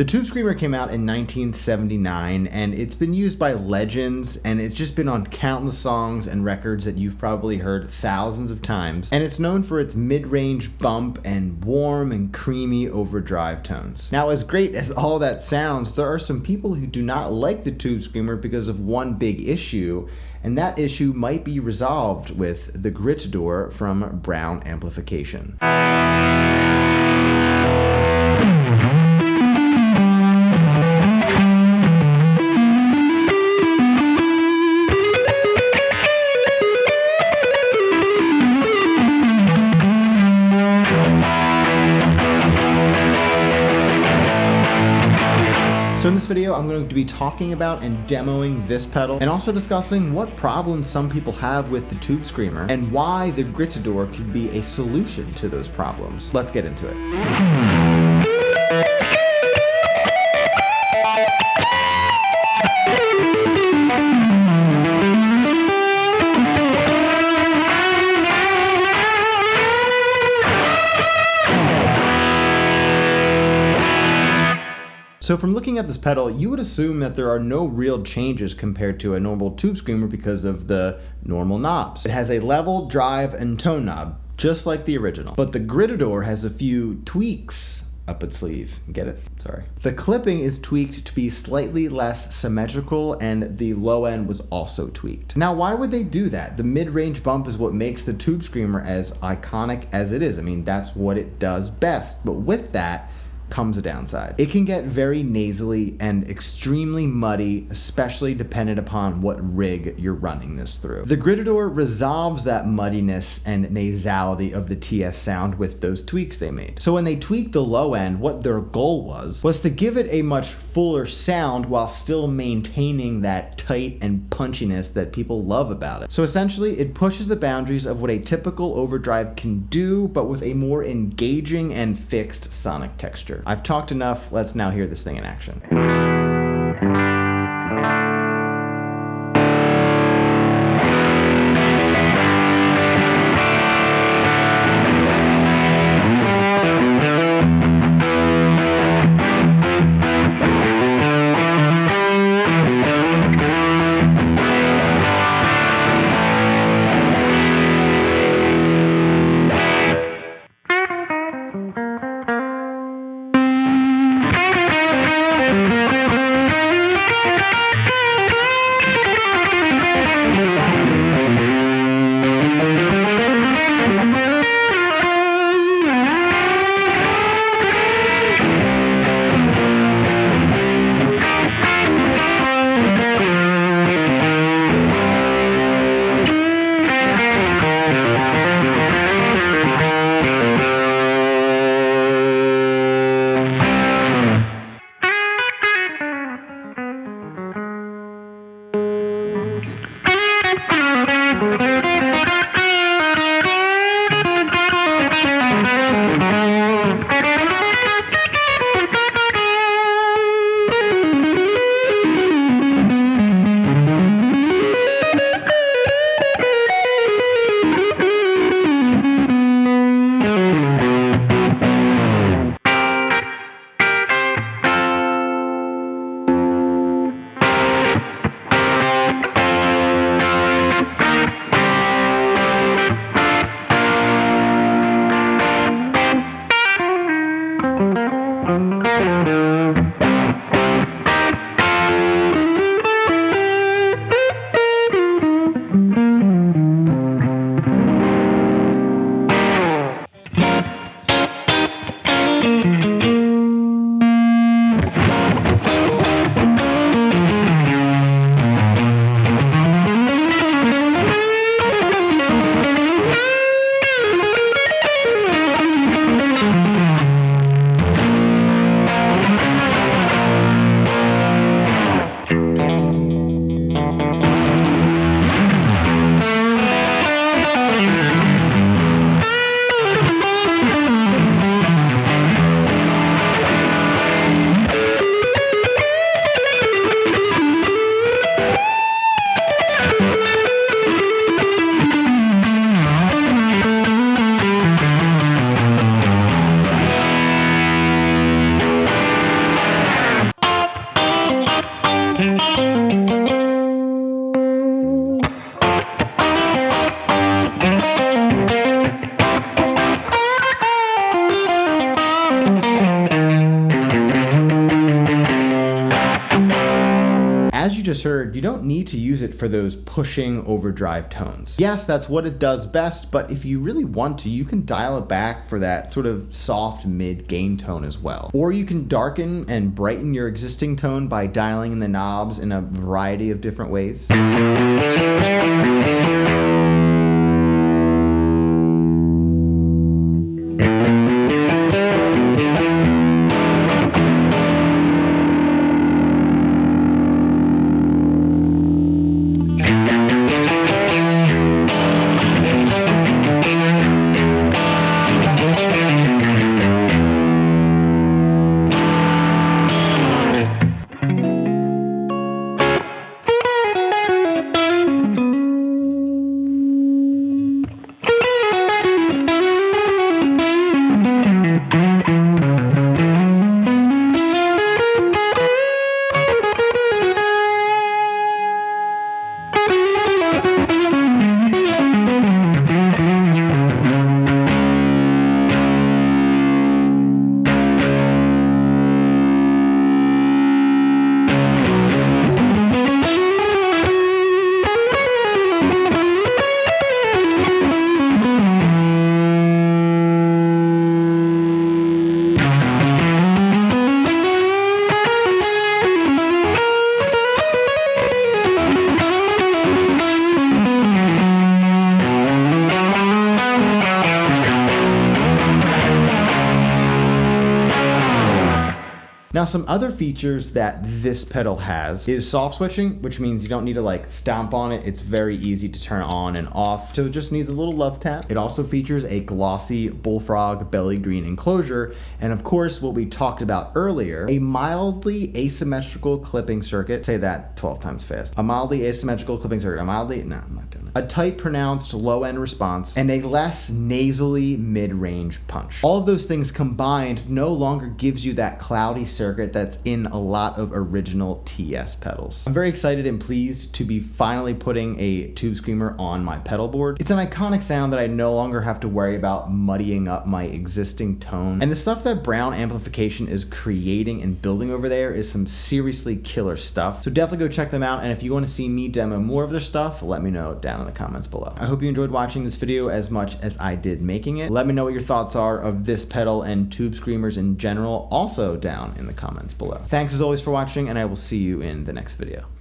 The Tube Screamer came out in 1979, and it's been used by legends, and it's just been on countless songs and records that you've probably heard thousands of times, and it's known for its mid-range bump and warm and creamy overdrive tones. Now, as great as all that sounds, there are some people who do not like the Tube Screamer because of one big issue, and that issue might be resolved with the Gritador from Browne Amplification. So in this video, I'm going to be talking about and demoing this pedal, and also discussing what problems some people have with the Tube Screamer, and why the Gritador could be a solution to those problems. Let's get into it. So from looking at this pedal, you would assume that there are no real changes compared to a normal Tube Screamer because of the normal knobs. It has a level, drive, and tone knob, just like the original. But the Gritador has a few tweaks up its sleeve. Get it? Sorry. The clipping is tweaked to be slightly less symmetrical, and the low end was also tweaked. Now, why would they do that? The mid-range bump is what makes the Tube Screamer as iconic as it is. I mean, that's what it does best. But with that comes a downside. It can get very nasally and extremely muddy, especially dependent upon what rig you're running this through. The Gritador resolves that muddiness and nasality of the TS sound with those tweaks they made. So when they tweaked the low end, what their goal was to give it a much fuller sound while still maintaining that tight and punchiness that people love about it. So essentially, it pushes the boundaries of what a typical overdrive can do, but with a more engaging and fixed sonic texture. I've talked enough, let's now hear this thing in action. just heard, you don't need to use it for those pushing overdrive tones. Yes, that's what it does best, but if you really want to, you can dial it back for that sort of soft mid gain tone as well. Or you can darken and brighten your existing tone by dialing in the knobs in a variety of different ways. Now, some other features that this pedal has is soft switching, which means you don't need to like stomp on it. It's very easy to turn on and off, so it just needs a little love tap. It also features a glossy bullfrog belly green enclosure, and of course, what we talked about earlier, a mildly asymmetrical clipping circuit. Say that 12 times fast. A mildly asymmetrical clipping circuit. No, I'm not doing it. A tight, pronounced low-end response, and a less nasally mid-range punch. All of those things combined no longer gives you that cloudy circuit that's in a lot of original TS pedals. I'm very excited and pleased to be finally putting a tube screamer on my pedal board. It's an iconic sound that I no longer have to worry about muddying up my existing tone. And the stuff that Browne Amplification is creating and building over there is some seriously killer stuff. So definitely go check them out. And if you want to see me demo more of their stuff, let me know down in the comments below. I hope you enjoyed watching this video as much as I did making it. Let me know what your thoughts are of this pedal and tube screamers in general, also down in the comments below. Thanks as always for watching, and I will see you in the next video.